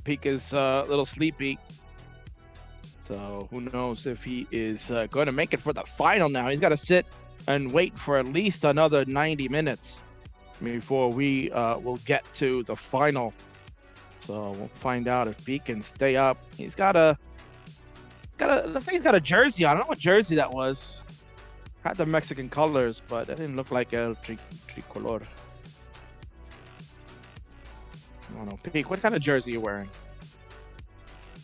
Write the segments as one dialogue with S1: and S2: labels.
S1: Peak is a little sleepy. So who knows if he is going to make it for the final now. He's got to sit and wait for at least another 90 minutes before we will get to the final. So we'll find out if Peak can stay up. He's got a, let's say he's got a jersey on. I don't know what jersey that was. Had the Mexican colors, but it didn't look like El Tricolor. I don't know. Peak, what kind of jersey are you wearing?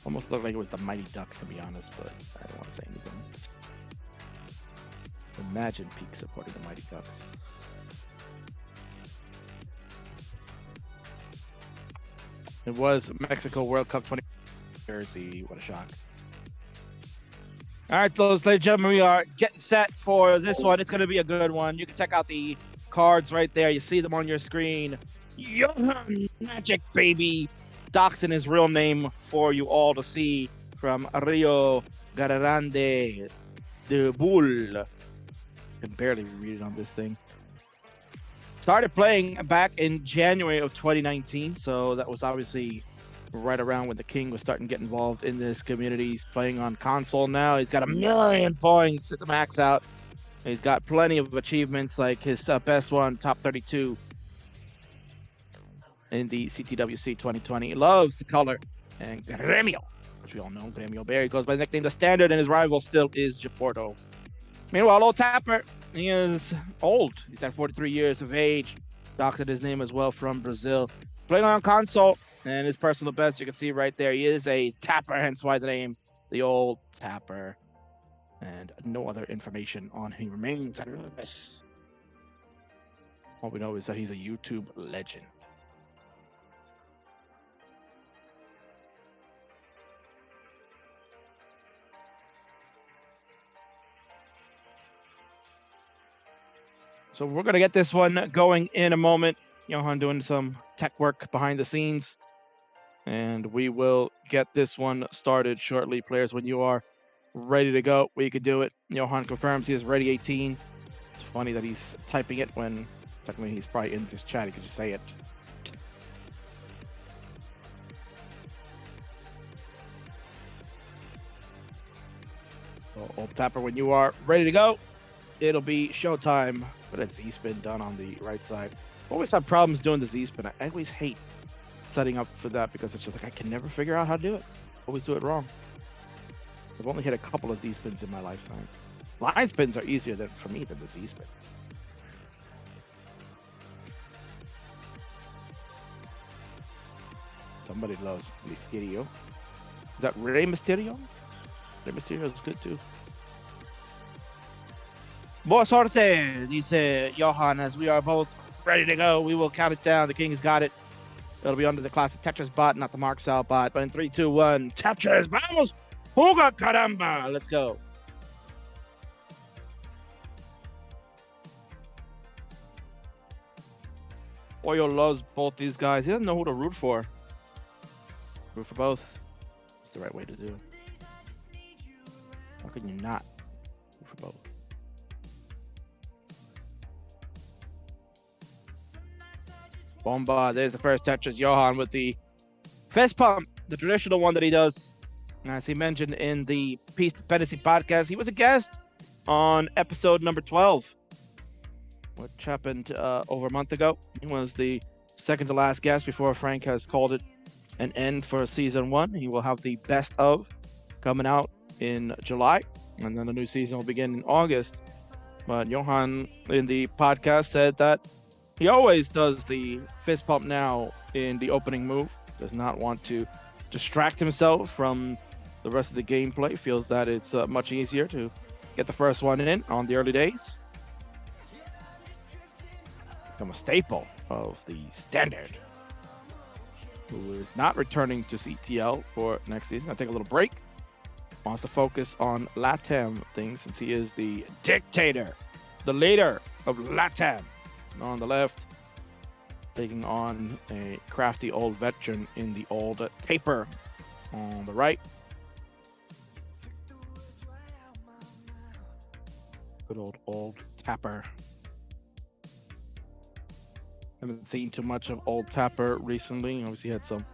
S1: Almost looked like it was the Mighty Ducks, to be honest, but I don't want to say anything. Imagine Peak supporting the Mighty Ducks. It was Mexico World Cup 20 jersey. What a shock. All right, ladies and gentlemen, we are getting set for this one. It's going to be a good one. You can check out the cards right there. You see them on your screen. Johan Magic, baby. Doxing his real name for you all to see from Rio Grande de Bull. I can barely read it on this thing. Started playing back in January of 2019, so that was obviously right around when the King was starting to get involved in this community. He's playing on console now. He's got 1,000,000 points at the max out. He's got plenty of achievements, like his best one, top 32 in the CTWC 2020. He loves the color. And Gremio, which we all know, Gremio Barry goes by the nickname The Standard, and his rival still is Japorto. Meanwhile, old Tapper, he is old. He's at 43 years of age. Doctored his name as well from Brazil. Playing on console, and his personal best, you can see right there, he is a Tapper, hence why the name, the old Tapper. And no other information on him remains anonymous. All we know is that he's a YouTube legend. So we're going to get this one going in a moment. Johan doing some tech work behind the scenes. And we will get this one started shortly. Players, when you are ready to go, we could do it. Johan confirms he is ready 18. It's funny that he's typing it when technically he's probably in this chat. He could just say it. So, old Tapper, when you are ready to go, it'll be showtime. But a Z-spin done on the right side. Always have problems doing the Z-spin. I always hate setting up for that because it's just like I can never figure out how to do it. Always do it wrong. I've only hit a couple of Z-spins in my lifetime. Line spins are easier for me than the Z-spin. Somebody loves Mysterio. Is that Rey Mysterio? Rey Mysterio is good too. Boa sorte, dice Johan, as we are both ready to go. We will count it down. The King's got it. It'll be under the Classic Tetris bot, not the Marksal bot. But in 3, 2, 1, Tetris, vamos! Juga caramba! Let's go. Oyo loves both these guys. He doesn't know who to root for. Root for both. It's the right way to do. How can you not root for both? Bomba, there's the first Tetris. Johan with the fist pump, the traditional one that he does. As he mentioned in the Peace Dependency podcast, he was a guest on episode number 12, which happened over a month ago. He was the second to last guest before Frank has called it an end for season 1. He will have the best of coming out in July, and then the new season will begin in August. But Johan in the podcast said that he always does the fist pump now in the opening move. Does not want to distract himself from the rest of the gameplay. Feels that it's much easier to get the first one in on the early days. Become a staple of the Standard, who is not returning to CTL for next season. I'll take a little break. Wants to focus on LATAM things since he is the dictator, the leader of LATAM. On the left, taking on a crafty old veteran in the old Taper on the right. Good old Tapper. Haven't seen too much of old Tapper recently. Obviously had some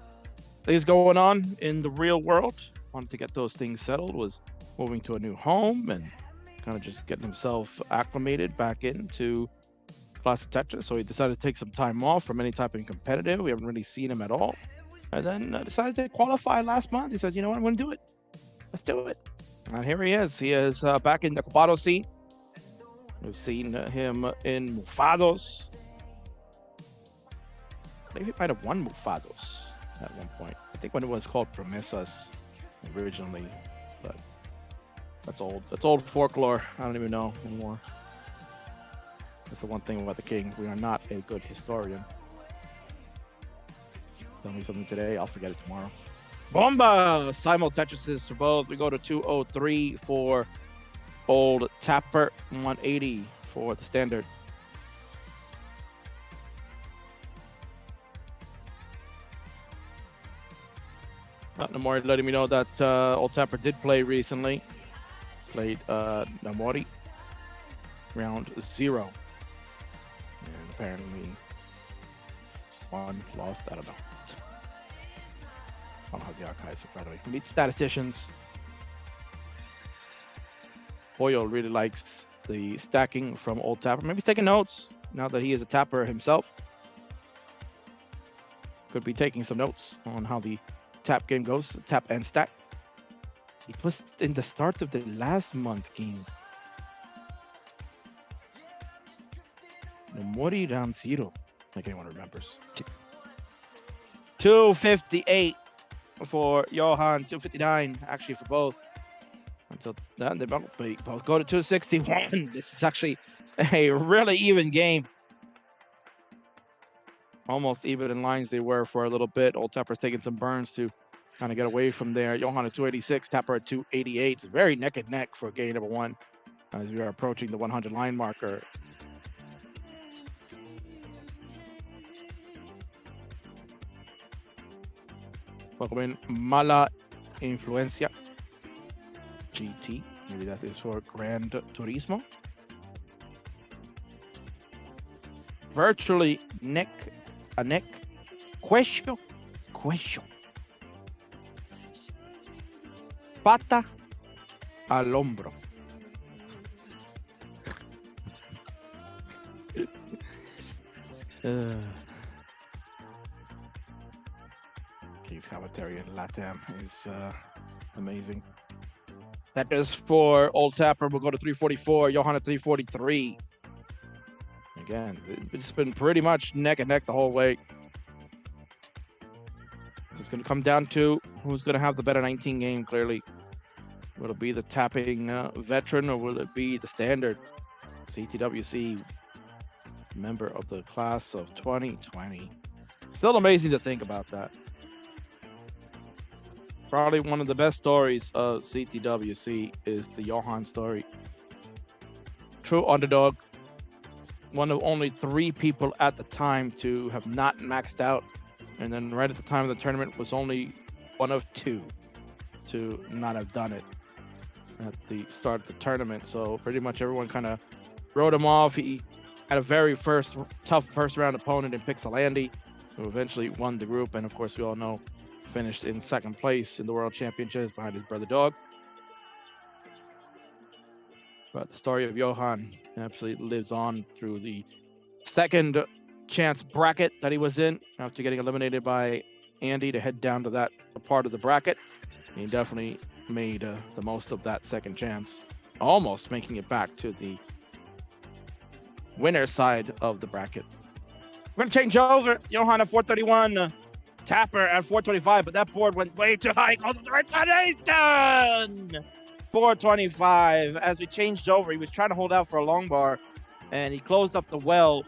S1: things going on in the real world. Wanted to get those things settled. Was moving to a new home and kind of just getting himself acclimated back into Classic Tetris. So he decided to take some time off from any type of competitive. We haven't really seen him at all. And then decided to qualify last month. He said, you know what, I'm going to do it. Let's do it. And here he is. He is back in the Copados scene. We've seen him in Mufados. Maybe he might have won Mufados at one point. I think when it was called Promesas originally. But that's old. That's old folklore. I don't even know anymore. That's the one thing about the king. We are not a good historian. Tell me something today, I'll forget it tomorrow. Bomba! Simul Tetrises for both. We go to 203 for Old Tapper, 180 for the standard. Namori letting me know that Old Tapper did play recently. Played Namori round 0. And apparently won, lost, I don't know. I don't have the archives in front of me. Meet statisticians. Hoyle really likes the stacking from Old Tapper. Maybe he's taking notes now that he is a tapper himself. Could be taking some notes on how the tap game goes, tap and stack. It was in the start of the last month game. Nomori round 0, like anyone remembers. 258 for Johan, 259 actually for both. Until then, they both go to 261. This is actually a really even game. Almost even in lines they were for a little bit. Old Tapper's taking some burns to kind of get away from there. Johan at 286, Tapper at 288. It's very neck and neck for game number 1 as we are approaching the 100 line marker. Welcome in Mala Influencia GT. Maybe that is for Gran Turismo. Virtually neck a neck. Cuello. Pata al hombro. King's commentary in LATAM is amazing. That is for Old Tapper. We'll go to 344. Johanna 343. Again, it's been pretty much neck and neck the whole way. It's going to come down to who's going to have the better 19 game, clearly. Will it be the tapping veteran or will it be the standard CTWC member of the class of 2020? Still amazing to think about that. Probably one of the best stories of CTWC is the Johan story. True underdog. One of only 3 people at the time to have not maxed out. And then right at the time of the tournament was only one of 2 to not have done it at the start of the tournament. So pretty much everyone kind of wrote him off. He had a very tough first round opponent in Pixelandi, who eventually won the group. And of course, we all know, finished in 2nd place in the World Championships behind his brother Dog. But the story of Johan absolutely lives on through the second chance bracket that he was in after getting eliminated by Andy to head down to that part of the bracket. He definitely made the most of that second chance, almost making it back to the winner side of the bracket. We're going to change over. Johan at 431, Tapper at 425, but that board went way too high. Goes to the right side. He's done! 425. As we changed over, he was trying to hold out for a long bar, and he closed up the well.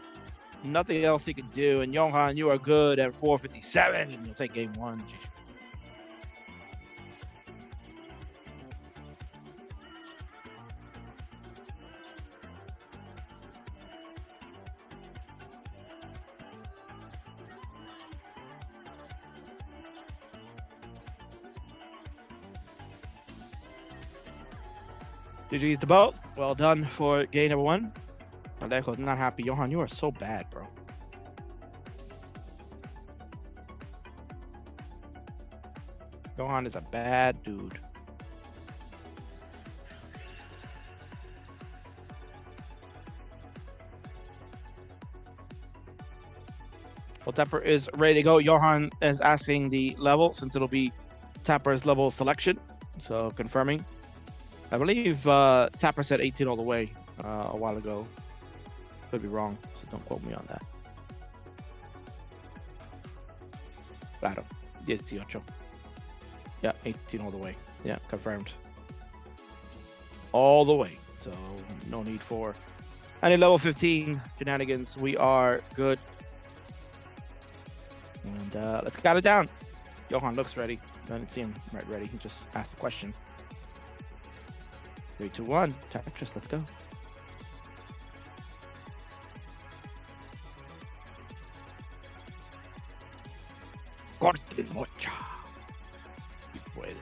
S1: Nothing else he could do. And Johan, you are good at 457, and you'll take game 1. GG's to both. Well done for game number 1. Alejo's not happy. Johan, you are so bad, bro. Johan is a bad dude. Well, Tapper is ready to go. Johan is asking the level since it'll be Tapper's level selection. So confirming. I believe Tapper said 18 all the way a while ago. Could be wrong, so don't quote me on that. Claro, 18. Yeah, 18 all the way. Yeah, confirmed. All the way. So no need for any level 15 shenanigans. We are good. And let's count it down. Johan looks ready. I didn't see him right ready. He just asked the question. 3, 2, 1. Tetris, let's go. Corte mocha. You puedes.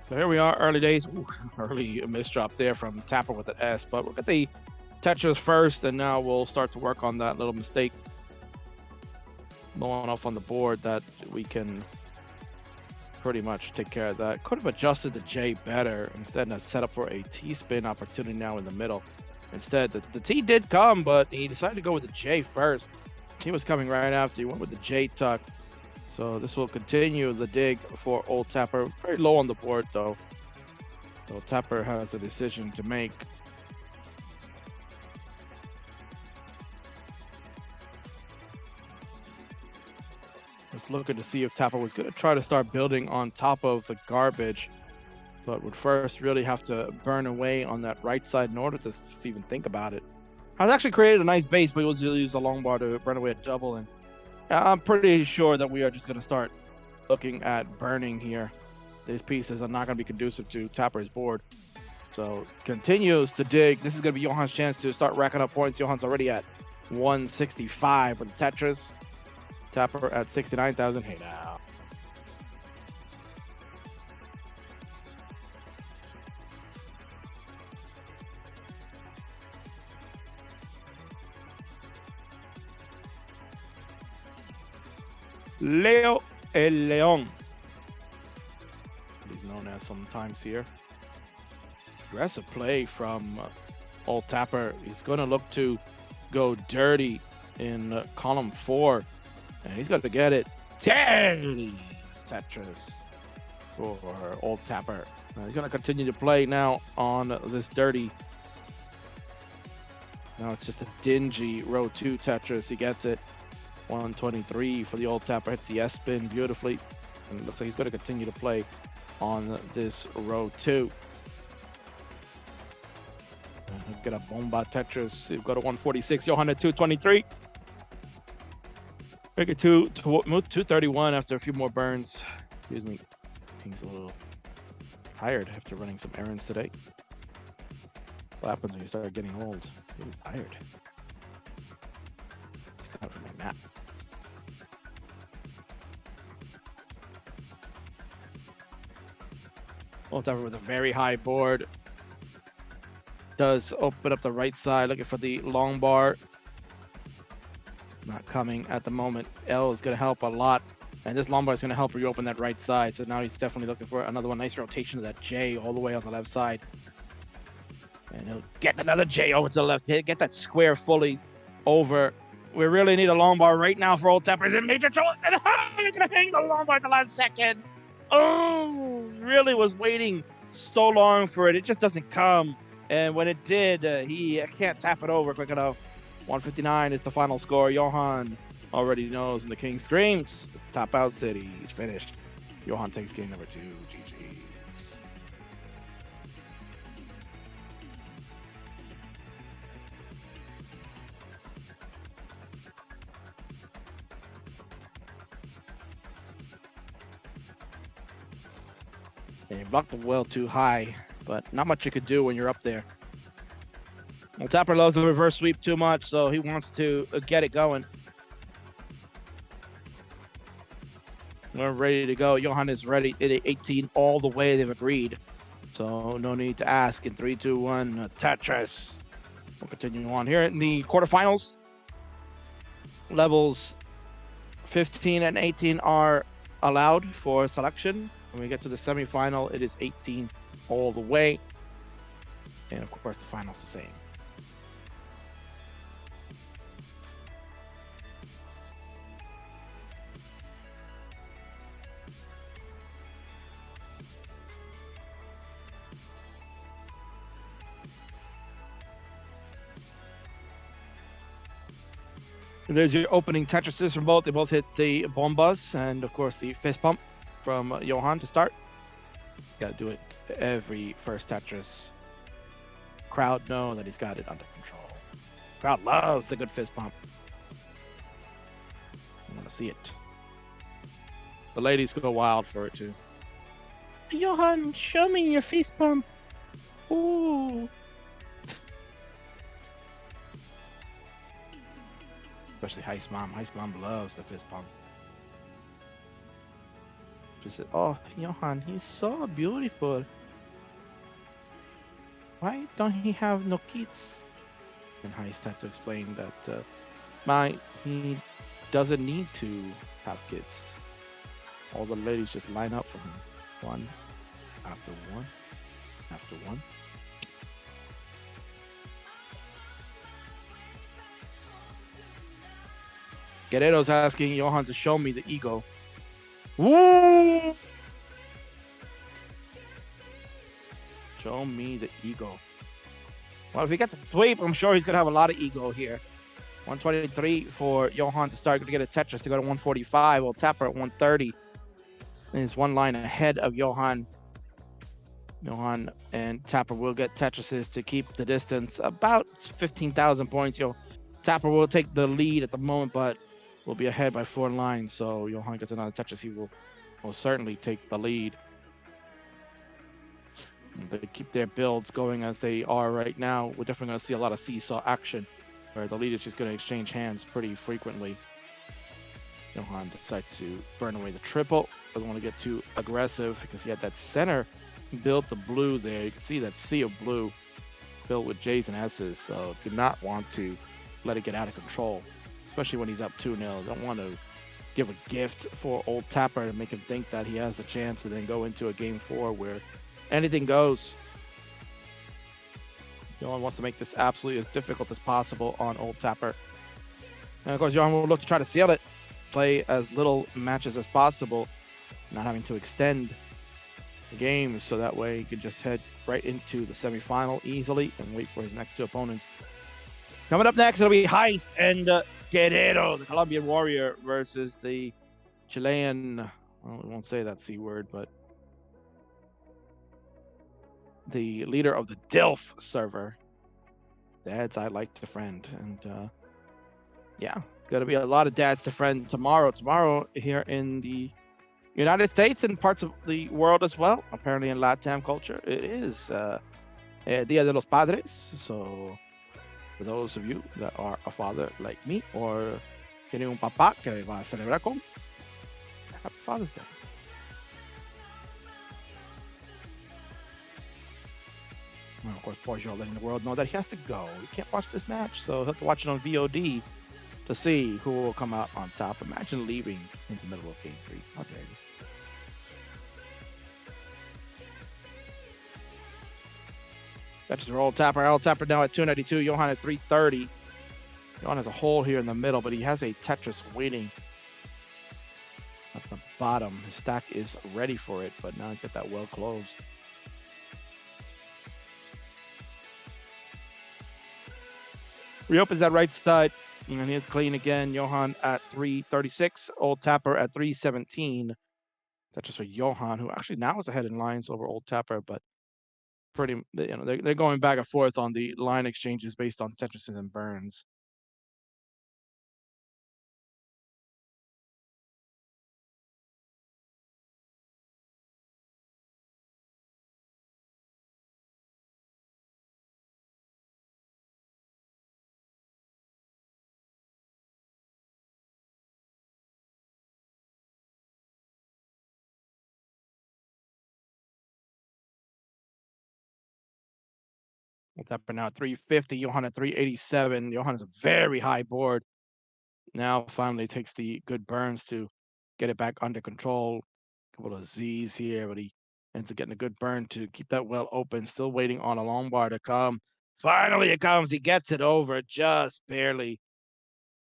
S1: So here we are, early days. Ooh, early misdrop there from Tapper with the S, but we'll get the Tetris first, and now we'll start to work on that little mistake blowing off on the board that we can pretty much take care of that. Could have adjusted the J better instead of set up for a T-spin opportunity now in the middle. Instead, the T did come, but he decided to go with the J first. He was coming right after. He went with the J tuck. So this will continue the dig for Old Tapper. Very low on the board, though. So Tapper has a decision to make. Just looking to see if Tapper was going to try to start building on top of the garbage, but would first really have to burn away on that right side in order to even think about it. I was actually created a nice base, but he was use a long bar to burn away a double, and I'm pretty sure that we are just going to start looking at burning here. These pieces are not going to be conducive to Tapper's board. So continues to dig. This is going to be Johan's chance to start racking up points. Johan's already at 165 with Tetris. Tapper at 69,000. Hey now. Leo El León. He's known as sometimes here. Aggressive play from Old Tapper. He's going to look to go dirty in column 4. And he's got to get it. Dirty Tetris for Old Tapper. He's going to continue to play now on this dirty. Now it's just a dingy row 2 Tetris. He gets it. 123 for the Old Tapper. Hit the S spin beautifully. And it looks like he's going to continue to play on this row 2. Get a bomba Tetris. We've got a 146. Johan at 223. Make it 231 after a few more burns. Excuse me. He's a little tired after running some errands today. What happens when you start getting old? You're tired. It's not from my map. Old Tapper with a very high board. Does open up the right side, looking for the long bar. Not coming at the moment. L is going to help a lot. And this long bar is going to help reopen that right side. So now he's definitely looking for another one. Nice rotation of that J all the way on the left side. And he'll get another J over to the left. Get that square fully over. We really need a long bar right now for Old Tapper. He's in major trouble. And he's going to hang the long bar at the last second. Oh, really was waiting so long for it. It just doesn't come. And when it did, he can't tap it over quick enough. 159 is the final score. Johan already knows, and the king screams. The top out city. He's finished. Johan takes game number 2. GG's. And he blocked the well too high. but not much you could do when you're up there. Well, Tapper loves the reverse sweep too much, so he wants to get it going. We're ready to go. Johan is ready. 18 all the way. They've agreed. So no need to ask. In 3, 2, 1, Tetris. We'll continue on here in the quarterfinals. Levels 15 and 18 are allowed for selection. When we get to the semifinal, it is 18 all the way. And of course, the final's the same. And there's your opening Tetrises from both. They both hit the bombas and, of course, the fist pump from Johan to start. Got to do it every first Tetris. Crowd know that he's got it under control. Crowd loves the good fist pump. I want to see it. The ladies go wild for it too. Johan, show me your fist pump. Ooh. Especially Heist Mom. Heist Mom loves the fist pump. She said, "Oh, Johan, he's so beautiful. Why don't he have no kids?" And Heist had to explain that he doesn't need to have kids. All the ladies just line up for him, one after one after one. Guerrero's asking Johan to show me the ego. Woo! Show me the ego. Well, if he gets the sweep, I'm sure he's going to have a lot of ego here. 123 for Johan to start to get a Tetris to go to 145. We'll Tapper at 130. And he's one line ahead of Johan. Johan and Tapper will get Tetrises to keep the distance about 15,000 points. Tapper will take the lead at the moment, but will be ahead by 4 lines. So Johan gets another Tetris. He will certainly take the lead. They keep their builds going as they are right now. We're definitely going to see a lot of seesaw action where the lead is just going to exchange hands pretty frequently. Johan decides to burn away the triple. Doesn't want to get too aggressive because he had that center built the blue there. You can see that sea of blue filled with J's and S's. So do not want to let it get out of control, especially when he's up 2-0. Don't want to give a gift for old Tapper to make him think that he has the chance to then go into a game 4 where anything goes. Johan wants to make this absolutely as difficult as possible on old Tapper. And of course, Johan will look to try to seal it, play as little matches as possible, not having to extend the games, so that way he can just head right into the semifinal easily and wait for his next 2 opponents. Coming up next, it'll be Heist and Guerrero, the Colombian warrior, versus the Chilean, well, we won't say that C word, but the leader of the DILF server. Dads I like to friend. And yeah, gonna be a lot of dads to friend tomorrow. Tomorrow here in the United States and parts of the world as well. Apparently in LATAM culture, it is Dia de los Padres. So for those of you that are a father like me or tiene un papá que va a celebrar con, happy Father's Day. And of course, Portugal letting the world know that he has to go. He can't watch this match, so he'll have to watch it on VOD to see who will come out on top. Imagine leaving in the middle of game 3. How dare you? That's for old Tapper. Old Tapper now at 292. Johan at 330. Johan has a hole here in the middle, but he has a Tetris waiting at the bottom. His stack is ready for it, but now he's got that well closed. Reopens that right side, and he is clean again. Johan at 336. Old Tapper at 317. That's just for Johan, who actually now is ahead in lines over old Tapper, but they're going back and forth on the line exchanges based on Tetrises and burns. Old Tapper now at 350, Johan at 387. Johan is a very high board. Now finally takes the good burns to get it back under control. A couple of Z's here, but he ends up getting a good burn to keep that well open. Still waiting on a long bar to come. Finally it comes. He gets it over just barely.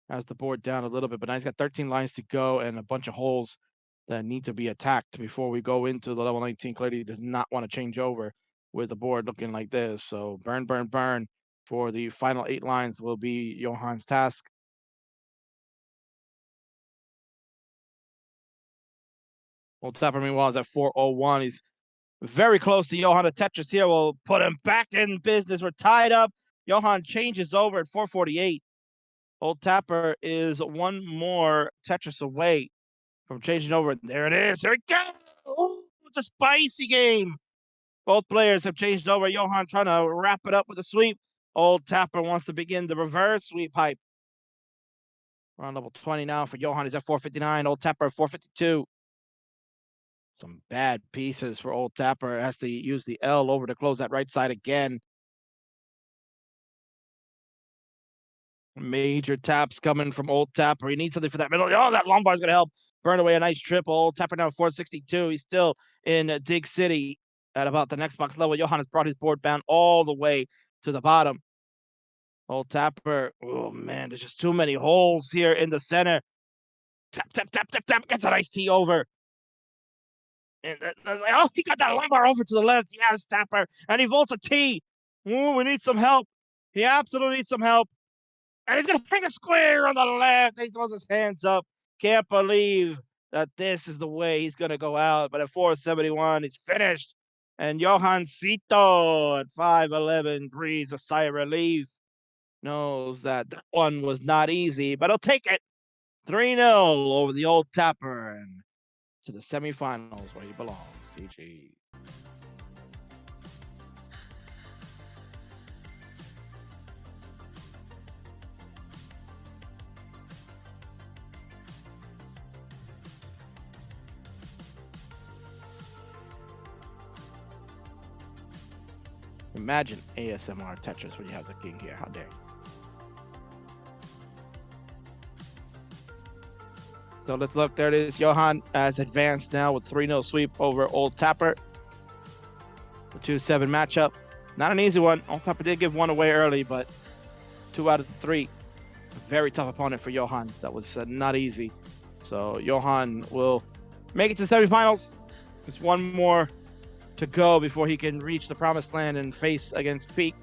S1: Has the board down a little bit, but now he's got 13 lines to go and a bunch of holes that need to be attacked before we go into the level 19. Clearly, he does not want to change over with the board looking like this. So burn, burn, burn for the final 8 lines will be Johan's task. Old Tapper, meanwhile, is at 401. He's very close to Johan. A Tetris here will put him back in business. We're tied up. Johan changes over at 448. Old Tapper is one more Tetris away from changing over. There it is. Here it goes. Oh, it's a spicy game. Both players have changed over. Johan trying to wrap it up with a sweep. Old Tapper wants to begin the reverse sweep hype. We're on level 20 now for Johan. He's at 459. Old Tapper 452. Some bad pieces for Old Tapper. Has to use the L over to close that right side again. Major taps coming from Old Tapper. He needs something for that middle. Oh, that long bar is going to help burn away a nice triple. Old Tapper now 462. He's still in Dig City at about the next box level. Johan has brought his board down all the way to the bottom. Old Tapper. Oh, man, there's just too many holes here in the center. Tap, tap, tap, tap, tap. Gets a nice tee over. And oh, he got that long bar over to the left. Yes, Tapper. And he vaults a tee. Ooh, we need some help. He absolutely needs some help. And he's going to hang a square on the left. He throws his hands up. Can't believe that this is the way he's going to go out. But at 471, he's finished. And Johancito at 511 breathes a sigh of relief. Knows that that one was not easy, but he'll take it. 3-0 over the Old Tapper and to the semifinals where he belongs. GG. Imagine ASMR Tetris when you have the king here. How dare you? So let's look. There it is. Johan has advanced now with 3-0 sweep over Old Tapper. The 2-7 matchup. Not an easy one. Old Tapper did give one away early, but 2 out of 3. A very tough opponent for Johan. That was not easy. So Johan will make it to the semifinals. There's one more to go before he can reach the promised land and face against Peak.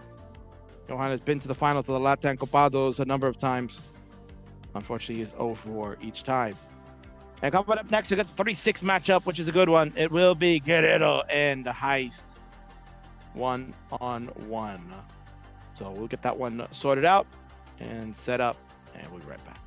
S1: Johan has been to the finals of the LATAM Copados a number of times. Unfortunately, he's 0-4 each time. And coming up next, we got the 3-6 matchup, which is a good one. It will be Guerrero and Heist 1-on-1. So we'll get that one sorted out and set up, and we'll be right back.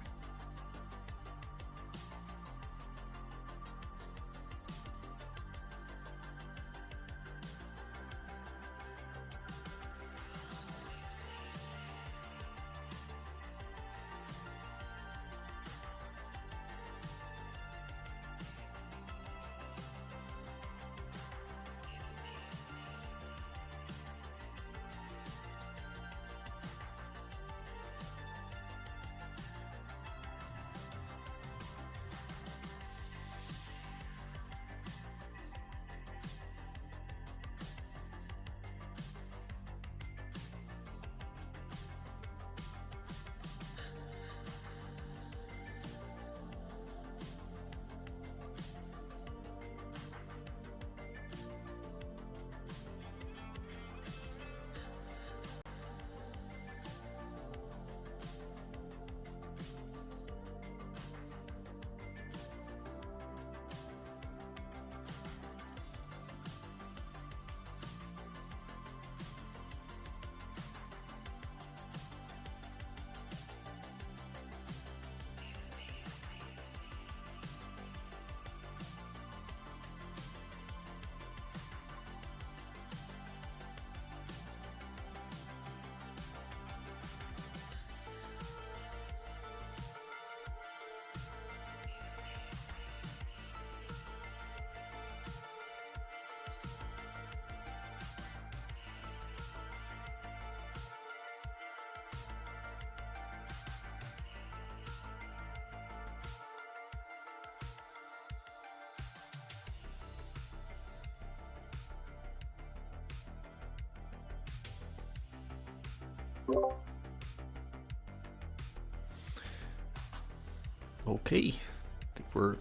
S2: Okay, I think we're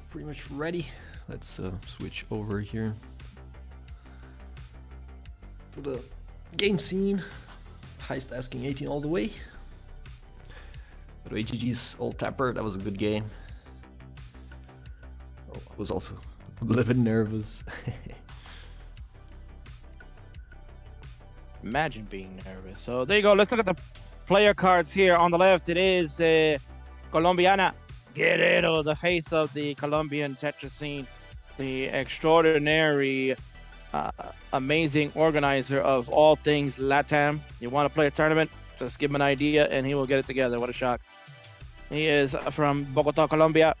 S2: pretty much ready. Let's switch over here to the game scene. Heist asking 18 all the way. By the way, GG's old tapper, that was a good game. Oh, I was also a little bit nervous.
S1: Imagine being nervous. So there you go. Let's look at the player cards here. On the left, it is Colombiana Guerrero, the face of the Colombian Tetris scene, the extraordinary, amazing organizer of all things LATAM. You want to play a tournament? Just give him an idea and he will get it together. What a shock. He is from Bogota, Colombia.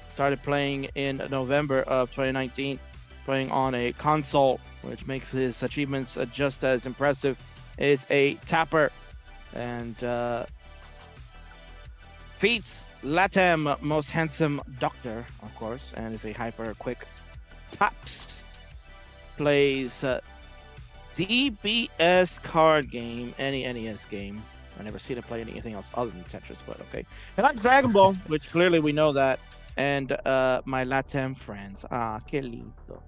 S1: Started playing in November of 2019, playing on a console, which makes his achievements just as impressive. Is a tapper and feats LATAM most handsome doctor, of course, and is a hyper quick taps. Plays DBS card game, any NES game. I never seen him play anything else other than Tetris, but okay. And like Dragon Ball, which clearly we know that. And my LATAM friends. Que lindo.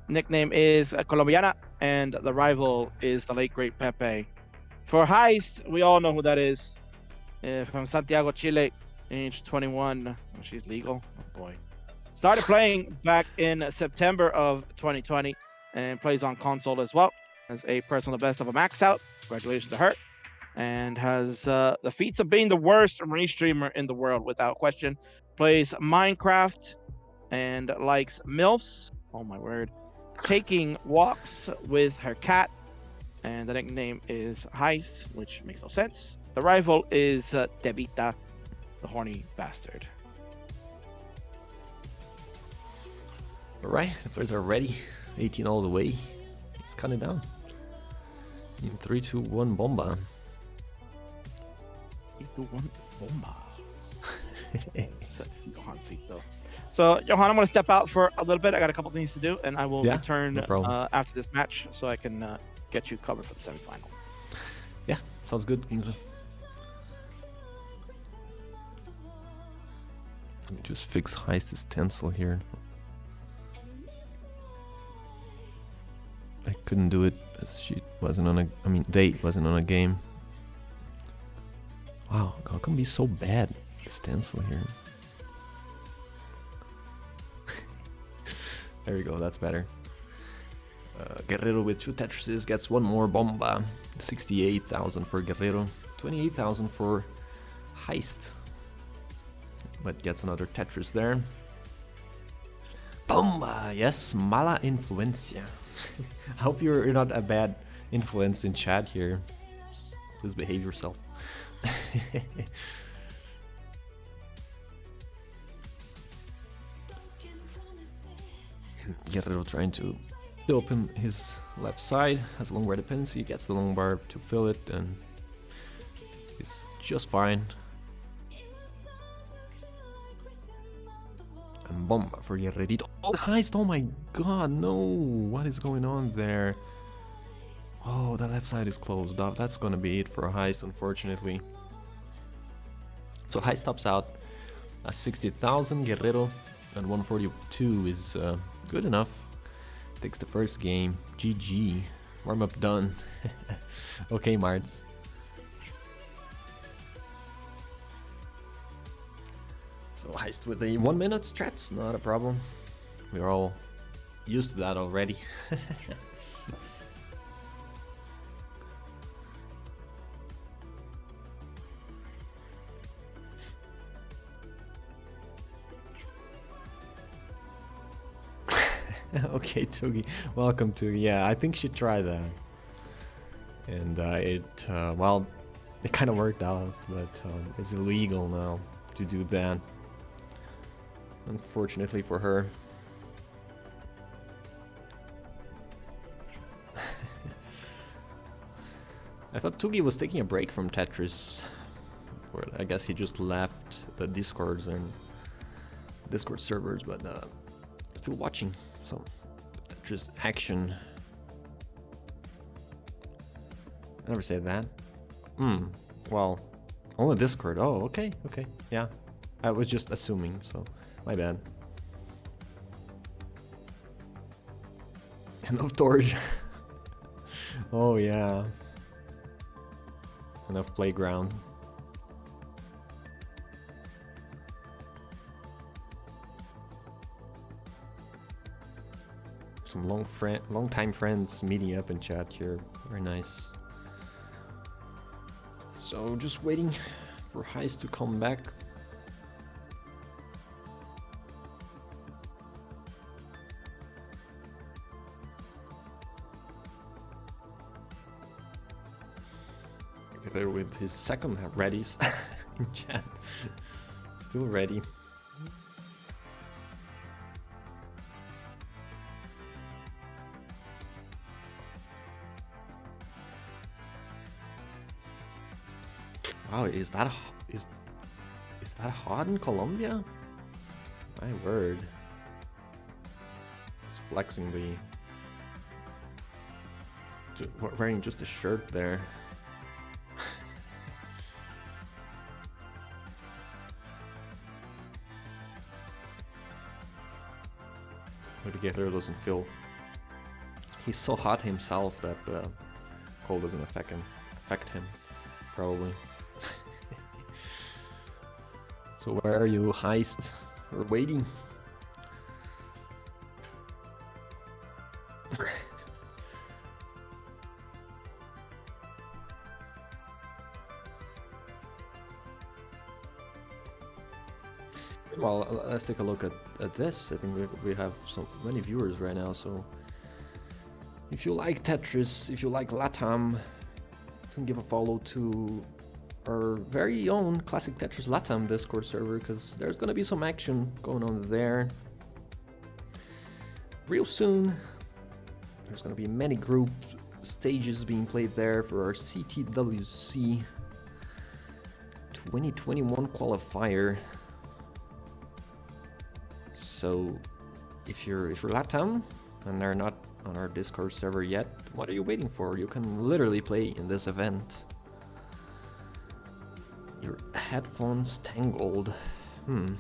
S1: Nickname is Colombiana, and the rival is the late great Pepe. For Heist, we all know who that is. From Santiago, Chile, age 21. Oh, she's legal. Oh boy. Started playing back in September of 2020 and plays on console as well. Has a personal best of a max out. Congratulations to her. And has the feats of being the worst restreamer in the world without question. Plays Minecraft and likes MILFs. Oh my word. Taking walks with her cat. And the nickname is Heist, which makes no sense. The rival is Tevita, the horny bastard.
S2: Alright, the players are ready. 18 all the way. Let's cut it down. In 3, 2, 1, bomba.
S1: 3, 2, 1, bomba. So, Johan, I'm going to step out for a little bit. I got a couple things to do, and I will return after this match so I can get you covered for the semifinal.
S2: Yeah, sounds good. Let me just fix Heist's stencil here. I couldn't do it as she wasn't on they wasn't on a game. Wow, how come be so bad? The stencil here. There we go, that's better. Guerrero with 2 Tetrises gets 1 more bomba. 68,000 for Guerrero, 28,000 for Heist. But gets another Tetris there. Bomba! Yes, mala influencia. I hope you're not a bad influence in chat here. Just behave yourself. Guerrero trying to open his left side, has a long bar dependency, gets the long bar to fill it, and is just fine. And bomba for Guerrerito. Oh, Heist! Oh my god, no! What is going on there? Oh, the left side is closed up. That's gonna be it for Heist, unfortunately. So Heist tops out at 60,000. Guerrero and 142 is good enough. Takes the first game. GG. Warm up done. Okay, Marts. So Heist with the 1 minute strats, not a problem. We're all used to that already. Okay, Tugi, welcome to. Yeah, I think she tried that, and it kind of worked out, but it's illegal now to do that. Unfortunately for her. I thought Tugi was taking a break from Tetris, or I guess he just left the Discord servers, but still watching. So, Tetris action. I never said that. Well, on the Discord. Oh, okay, yeah. I was just assuming, so my bad. Enough torch. Oh yeah. Enough playground. Some long time friends meeting up in chat here. Very nice. So just waiting for Heist to come back. There with his second readies in chat. Still ready. Wow, is that hot in Colombia? My word. He's flexing wearing just a shirt there. Alligator doesn't feel. He's so hot himself that cold doesn't affect him, probably. So where are you, Heist? We're waiting. Well, let's take a look at this. I think we have so many viewers right now, so if you like Tetris, if you like LATAM, you can give a follow to our very own Classic Tetris LATAM Discord server, because there's gonna be some action going on there real soon. There's gonna be many group stages being played there for our CTWC 2021 qualifier. So if you're LATAM and are not on our Discord server yet, what are you waiting for? You can literally play in this event. Your headphones tangled. In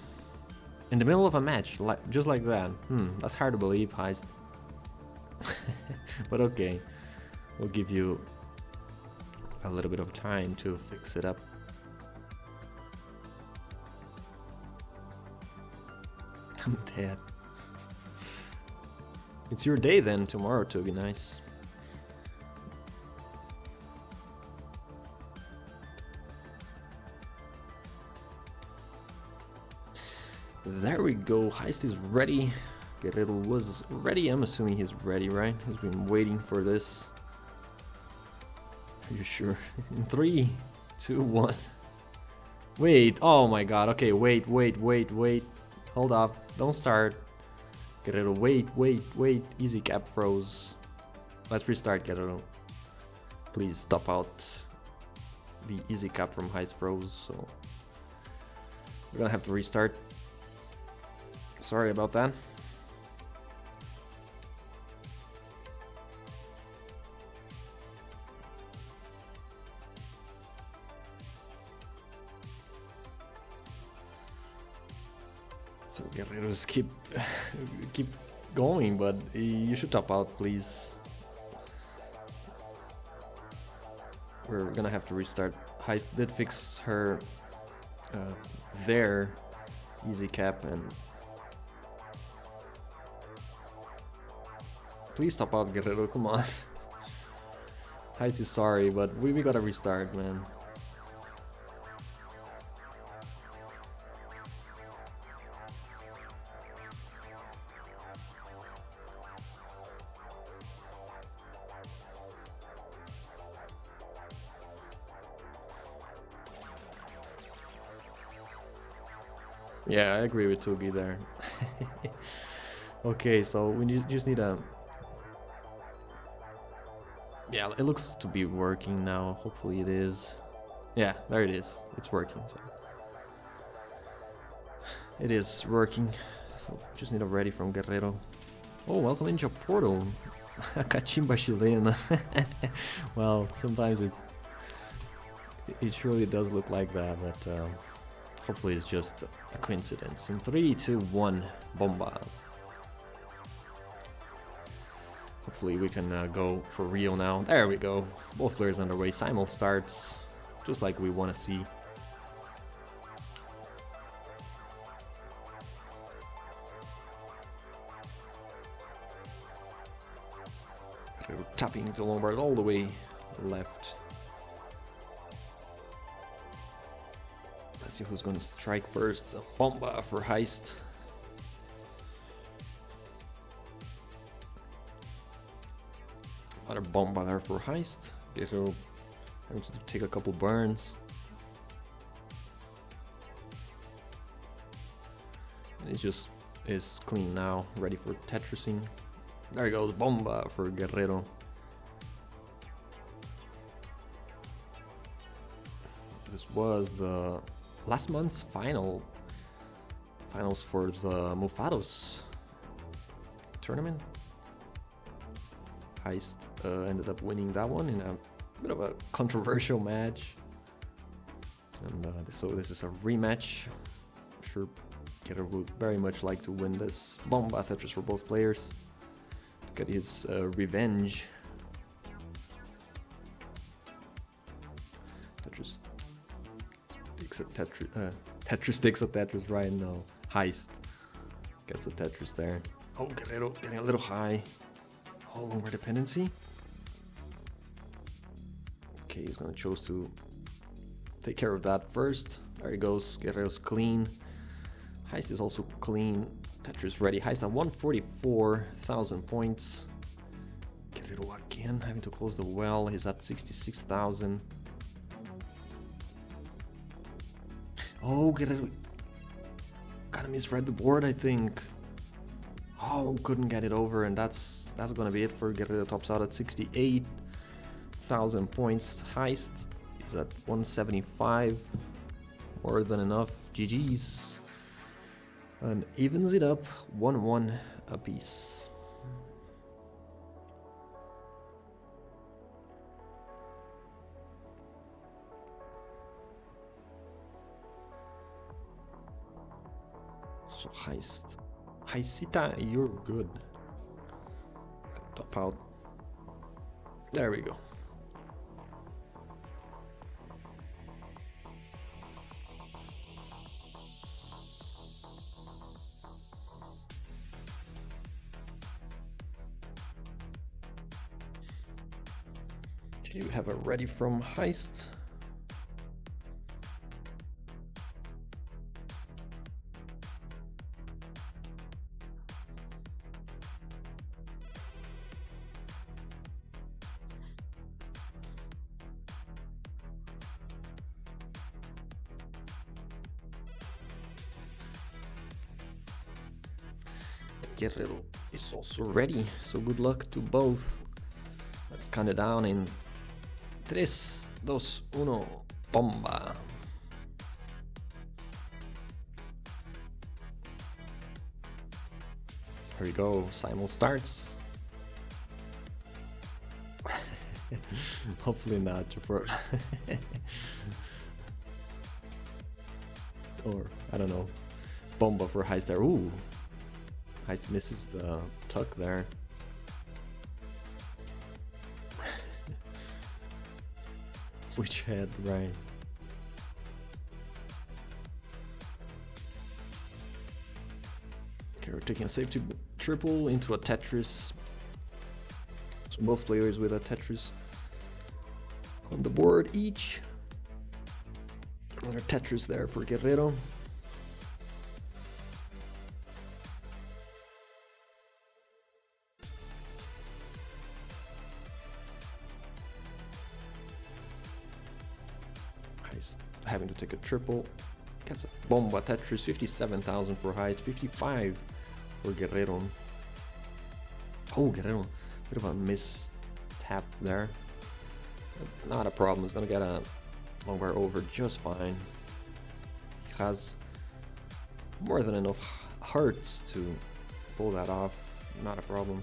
S2: the middle of a match, just like that. That's hard to believe, Heist. But okay, we'll give you a little bit of time to fix it up. I'm dead. It's your day then, tomorrow to be nice. There we go, Heist is ready. Guerrero was ready, I'm assuming he's ready, right? He's been waiting for this. Are you sure? In 3, 2, 1. Wait, oh my god, okay, wait. Hold up, don't start. Guerrero, wait. Easy cap froze. Let's restart, Guerrero. Please stop out. The easy cap from Heist froze, so we're gonna have to restart. Sorry about that. So Guerreros keep going, but you should top out, please. We're gonna have to restart. Heist did fix her their easy cap, and please top out, Guerrero, come on. Heist is sorry, but we gotta restart, man. Yeah, I agree with Tugi there. Okay, so we just need a... Yeah, it looks to be working now. Hopefully it is. Yeah, there it is. It's working. So it is working. So just need a ready from Guerrero. Oh, welcome in Porto. A cachimba chilena. Well, sometimes it surely does look like that, but Hopefully it's just a coincidence. In 3, 2, 1, bomba. Hopefully we can go for real now. There we go. Both players underway. Simul starts, just like we want to see. We're tapping the long bars all the way left. Let's see who's going to strike first. Bomba for Heist. Another bomba there for Heist. Guerrero having to take a couple burns. And he just is clean now, ready for Tetrising. There goes bomba for Guerrero. This was the last month's finals for the Mufados tournament. Heist ended up winning that one in a bit of a controversial match. And so this is a rematch. I'm sure Guerrero would very much like to win this bomba Tetris for both players to get his revenge. Tetris takes a Tetris takes a Tetris right now. Heist gets a Tetris there. Oh, Guerrero getting a little high. All over dependency. Okay, he's gonna choose to take care of that first. There he goes. Guerrero's clean. Heist is also clean. Tetris ready. Heist at 144,000 points. Guerrero again having to close the well. He's at 66,000. Oh, Guerrero kind of misread the board, I think. Oh, couldn't get it over, and that's gonna be it for Guerrero. Tops out at 68,000 points. Heist is at 175, more than enough. GG's, and evens it up 1-1 apiece. So Heisita, you're good. Top out. There we go. Do you have a ready from Heist? Guerrero is also ready, so good luck to both. Let's count it down in 3, 2, 1, bomba. Here we go, Simul starts. Hopefully not, for or I don't know, bomba for Heist there. Ooh. Heist misses the tuck there. Which head, right? Okay, we're taking a safety triple into a Tetris. So both players with a Tetris on the board each. Another Tetris there for Guerrero. Having to take a triple. Gets a bomba Tetris. 57,000 for Heist, 55 for Guerrero. Oh, Guerrero, bit of a miss tap there. Not a problem. He's gonna get a long bar over just fine. He has more than enough hearts to pull that off. Not a problem.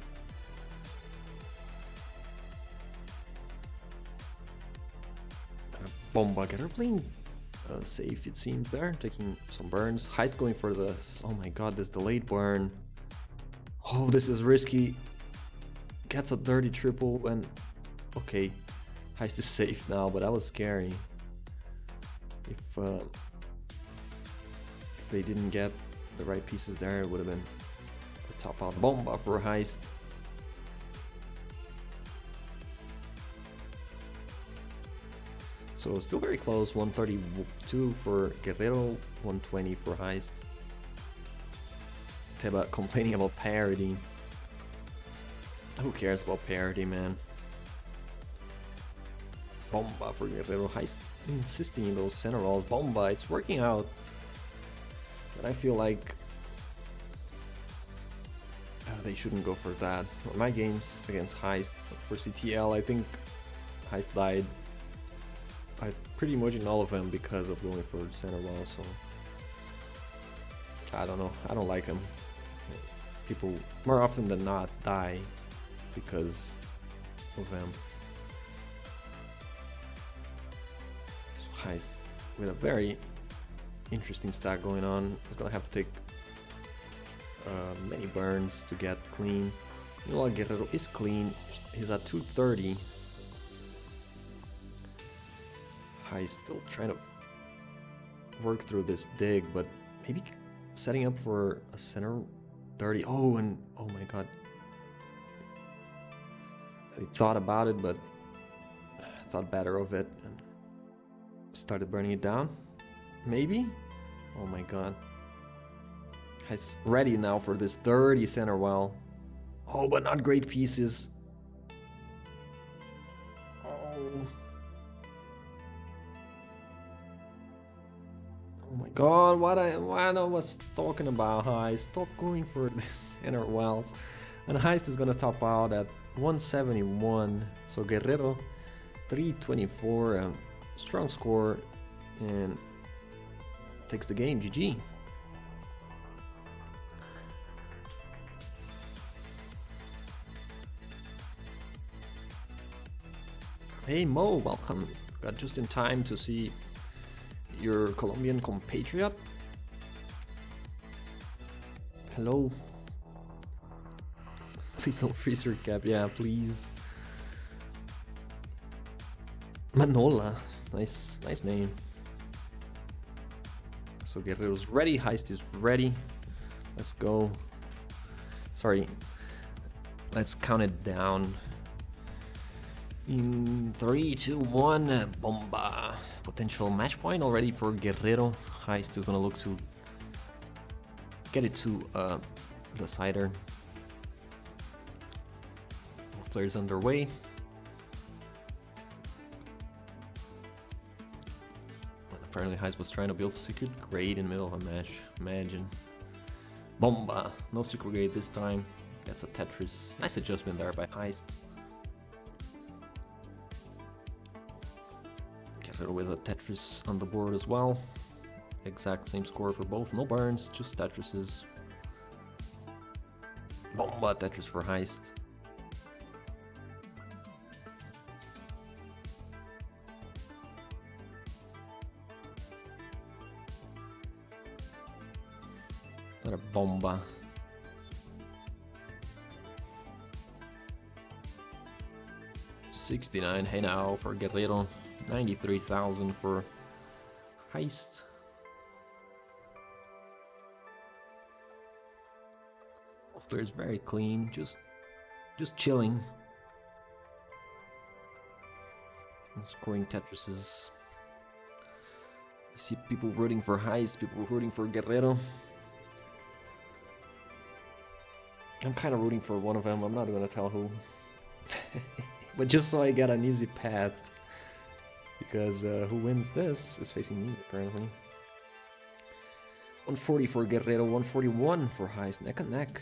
S2: Bomba. Guerrero playing safe, it seems there, taking some burns. Heist going for the... Oh my god, this delayed burn. Oh, this is risky. Gets a dirty triple and... Okay, Heist is safe now, but that was scary. If they didn't get the right pieces there, it would have been a top out bomba for Heist. So still very close, 132 for Guerrero, 120 for Heist. Teba complaining about parity. Who cares about parity, man? Bomba for Guerrero. Heist insisting in those center walls. Bomba, it's working out. But I feel like they shouldn't go for that. On my games against Heist, for CTL, I think Heist died. I pretty much in all of them because of going for the center wall, so I don't know. I don't like him. People more often than not die because of them. So Heist with a very interesting stack going on. He's gonna have to take many burns to get clean. You know what, Guerrero is clean. He's at 230. He's still trying to work through this dig, but maybe setting up for a center 30. Oh, and oh my god. I thought about it, but I thought better of it and started burning it down. Maybe? Oh my god. He's ready now for this 30 center well. Oh, but not great pieces. Oh. Oh my god, what I was talking about, Heist. Stop going for this center wells. And Heist is gonna top out at 171. So Guerrero 324, strong score, and takes the game. GG. Hey Mo, welcome. Got just in time to see your Colombian compatriot. Hello. Please don't freeze your cap. Yeah, please. Manola. Nice name. So Guerrero's ready. Heist is ready. Let's go. Sorry. Let's count it down. In 3, 2, 1, bomba. Potential match point already for Guerrero. Heist is gonna look to get it to the cider. Both players underway. Apparently Heist was trying to build secret grade in the middle of a match. Imagine. Bomba. No secret grade this time. Gets a Tetris. Nice adjustment there by Heist. With a Tetris on the board as well. Exact same score for both. No burns, just Tetrises. Bomba Tetris for Heist. Another bomba. $69, hey now for Guerrero. 93,000 for Heist. Both players very clean, just chilling. And scoring Tetrises. I see people rooting for Heist, people rooting for Guerrero. I'm kind of rooting for one of them, I'm not gonna tell who. But just so I get an easy path. Because who wins this is facing me currently. 140 for Guerrero, 141 for Heist, neck and neck.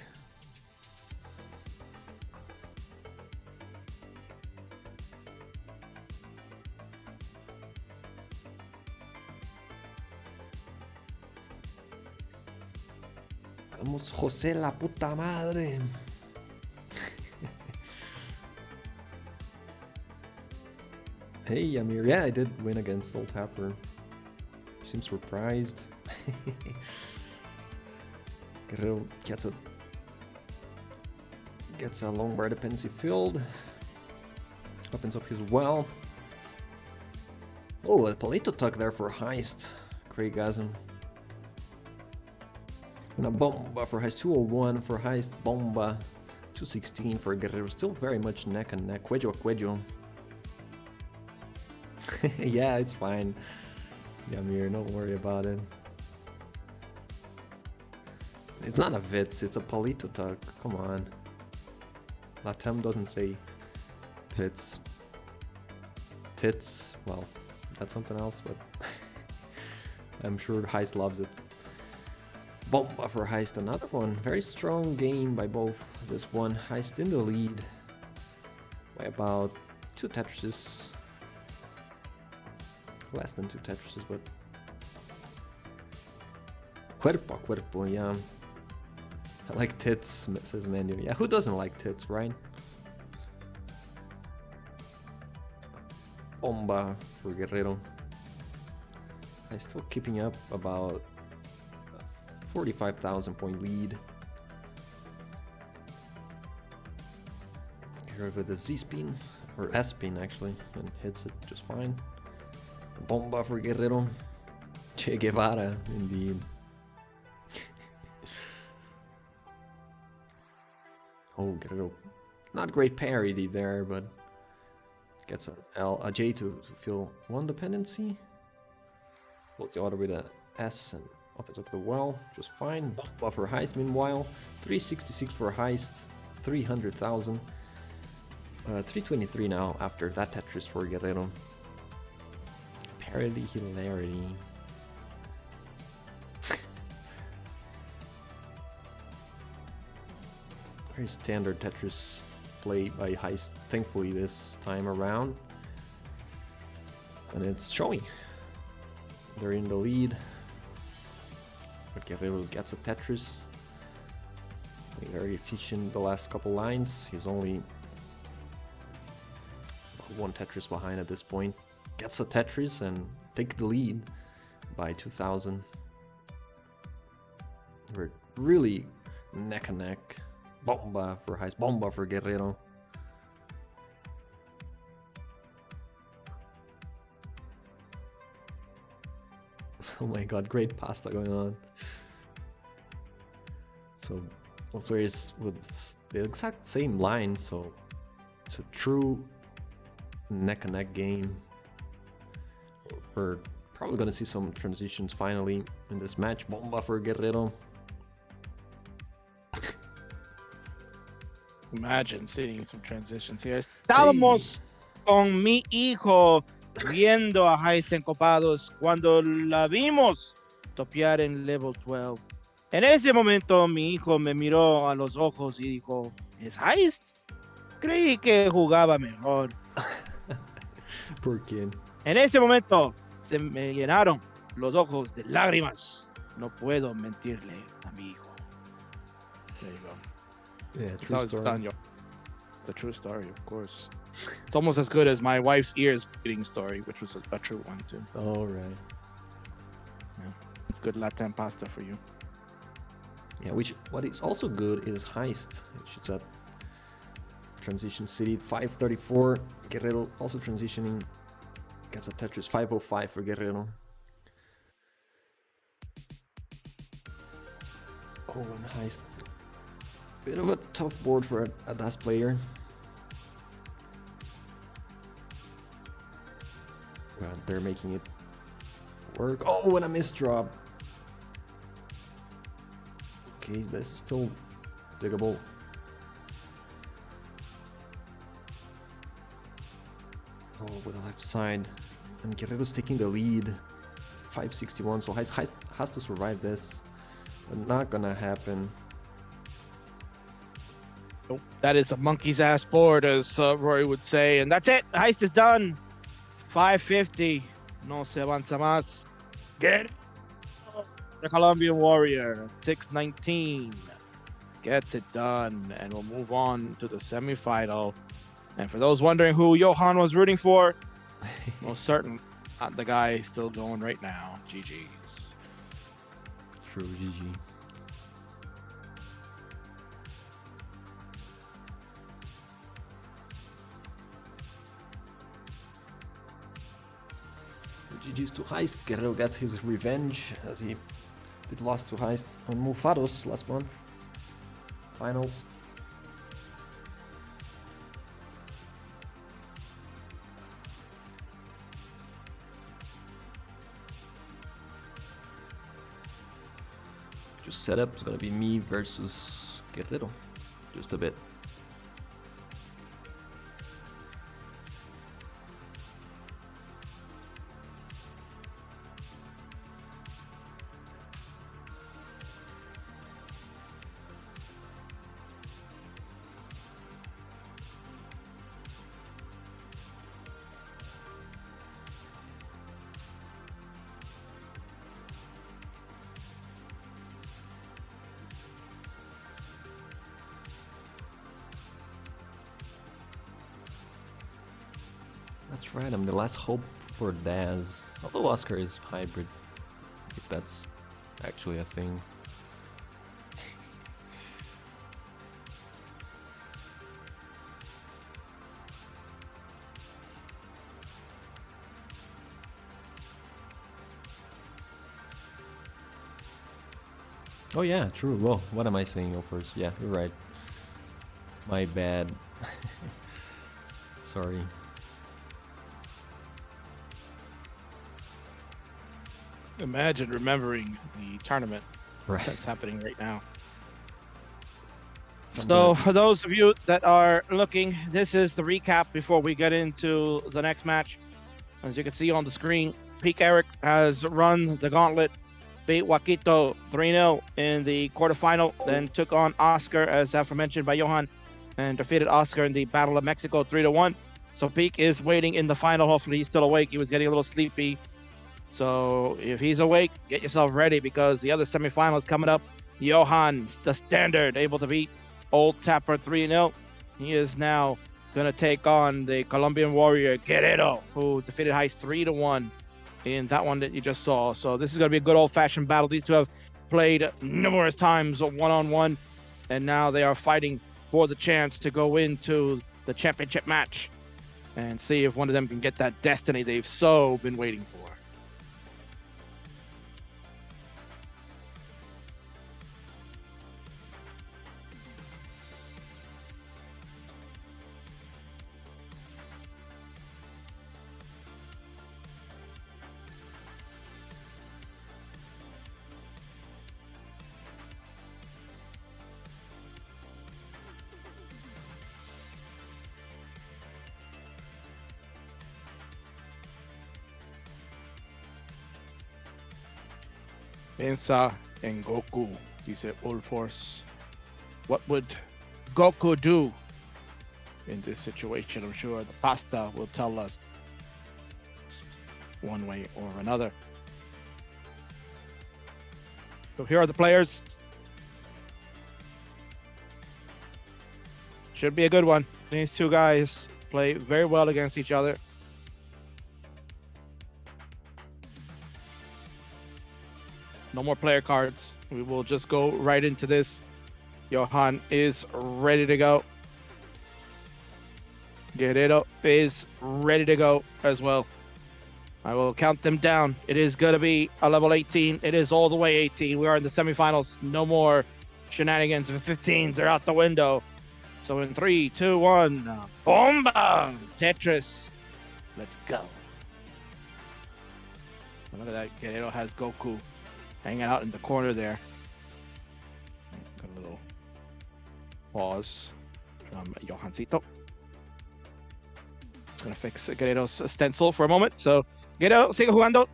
S2: Vamos, José la puta madre. Hey Amir, yeah, I did win against Old Tapper. seems surprised. Guerrero gets a Lombard dependency filled. Opens up his well. Oh, a Palito tuck there for heist. Craigasm. And a bomba for heist. 201 for heist. Bomba. 216 for Guerrero. Still very much neck and neck. Cuello a cuello. Yeah, it's fine. Yamir, don't worry about it. It's not a Vitz, it's a Palito tuck. Come on. LATAM doesn't say Vitz. Tits, well, that's something else, but I'm sure Heist loves it. Bomba for Heist, another one. Very strong game by both. This one, Heist in the lead by about 2 Tetrises. Less than 2 Tetrises, but cuerpo a cuerpo, yeah. I like tits, says Mandy. Yeah, who doesn't like tits, right? Bomba for Guerrero. I'm still keeping up about a 45,000 point lead. Guerrero with a Z-spin, or S-spin actually, and hits it just fine. Bomba for Guerrero. Che Guevara, indeed. Oh, Guerrero. Not great parity there, but gets a J to fill 1 dependency. Floats the order with a S and opens up the well, just fine. Bomba for Heist, meanwhile. 366 for Heist, 300,000. 323 now after that Tetris for Guerrero. Parody hilarity. Very standard Tetris play by Heist, thankfully this time around. And it's showing. They're in the lead. But Guerrero gets a Tetris. Very efficient the last couple lines. He's only 1 Tetris behind at this point. Gets a Tetris and take the lead by 2,000. We're really neck and neck. Bomba for Heist, bomba for Guerrero. Oh my god, great pasta going on. So, Osweiss with the exact same line, so it's a true neck and neck game. We're probably gonna see some transitions finally in this match. Bomba for Guerrero.
S1: Imagine seeing some transitions here. Estábamos con mi hijo viendo a Heist en Copados cuando la vimos topear en level 12. En ese momento mi hijo me miró a los ojos y dijo, ¿es Heist? Creí que jugaba mejor.
S2: ¿Por quién?
S1: En ese momento se me llenaron los ojos de lágrimas. No puedo mentirle a mi hijo. There you go.
S2: Yeah, true story.
S1: It's a true story, of course. It's almost as good as my wife's ears bleeding story, which was a true one too.
S2: All right.
S1: Yeah, it's good LATAM pasta for you.
S2: Yeah, what is also good is Heist, which is at Transition City 534. Guerrero also transitioning. Gets a Tetris 505 for Guerrero. Oh, and Heist. Bit of a tough board for a DAS player. But they're making it work. Oh, and a missed drop. Okay, this is still diggable. Oh, with the left side. And Guerrero's taking the lead. 561, so Heist has to survive this. But not gonna happen.
S1: Nope. That is a monkey's ass board, as Rory would say. And that's it. Heist is done. 550. No se avanza más. Get the Colombian Warrior. 619. Gets it done. And we'll move on to the semifinal. And for those wondering who Johan was rooting for, most certainly The guy is still going right now. GG's.
S2: True, GG. GG's to Heist. Guerrero gets his revenge as he did lost to Heist on Mufados last month. Finals. Just setup is gonna be me versus Guerrero. Just a bit. That's right, I'm the last hope for Daz. Although Oscar is hybrid, if that's actually a thing. Oh yeah, true. Well, what am I saying? Oh, first, yeah, you're right. My bad. Sorry.
S1: Imagine remembering the tournament
S2: Right.
S1: that's happening right now. So for those of you that are looking, this is the recap before we get into the next match. As you can see on the screen, Peak Eric has run the gauntlet, beat Wakito 3-0 in the quarterfinal, then took on Oscar, as aforementioned by Johan, and defeated Oscar in the Battle of Mexico 3-1. So Peak is waiting in the final. Hopefully he's still awake. He was getting a little sleepy. So if he's awake, get yourself ready because the other semifinals coming up. Johan, the standard, able to beat Old Tapper 3-0. He is now going to take on the Colombian warrior Guerrero, who defeated Heist 3-1 in that one that you just saw. So this is going to be a good old-fashioned battle. These two have played numerous times one-on-one, and now they are fighting for the chance to go into the championship match and see if one of them can get that destiny they've so been waiting for. Piensa en Goku, dice All Force. What would Goku do in this situation? I'm sure the pasta will tell us one way or another. So here are the players. Should be a good one. These two guys play very well against each other. No more player cards. We will just go right into this. Johan is ready to go. Guerrero is ready to go as well. I will count them down. It is going to be a level 18. It is all the way 18. We are in the semifinals. No more shenanigans. The 15s are out the window. So in 3, 2, 1, bomba! Tetris. Let's go. Look at that. Guerrero has Goku hanging out in the corner there. Got a little pause from Johancito. It's going to fix Guerrero's stencil for a moment. So, Guerrero, sigue jugando.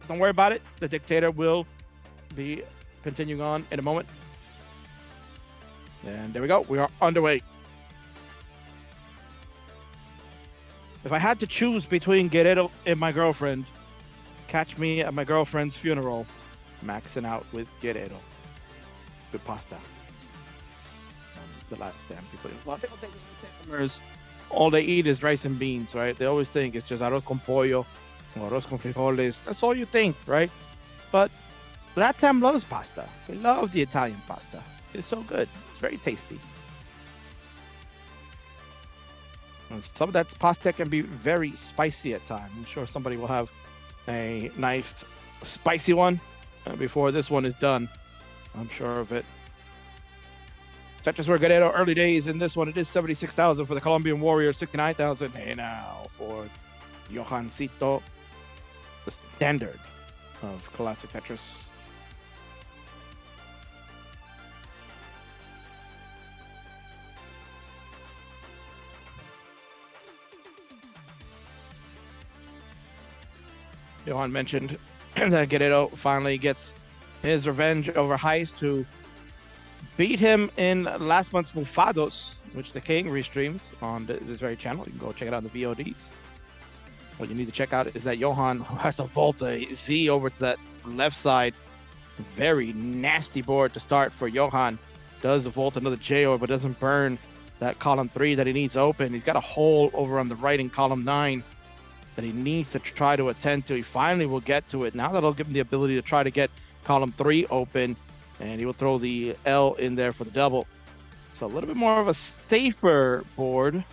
S1: Don't worry about it. The dictator will be continuing on in a moment. And there we go. We are underway. If I had to choose between Guerrero and my girlfriend, catch me at my girlfriend's funeral, maxing out with Guerrero. Good pasta. The last damn people. Well, people think all they eat is rice and beans, right? They always think it's just arroz con pollo arroz con frijoles. That's all you think, right? But LATAM loves pasta. They love the Italian pasta. It's so good. It's very tasty. And some of that pasta can be very spicy at times. I'm sure somebody will have a nice spicy one before this one is done. I'm sure of it. Tetris were Guerrero early days in this one. It is 76,000 for the Colombian Warrior, 69,000. Hey now for Johancito, the standard of Classic Tetris. Johan mentioned that Guerrero finally gets his revenge over Heist, who beat him in last month's Copados, which the King restreamed on this very channel. You can go check it out in the VODs. What you need to check out is that Johan has to vault a Z over to that left side. Very nasty board to start for Johan. Does vault another J over, but doesn't burn that column 3 that he needs open. He's got a hole over on the right in column 9 that he needs to try to attend to. He finally will get to it. Now that'll give him the ability to try to get column 3 open, and he will throw the L in there for the double. So a little bit more of a safer board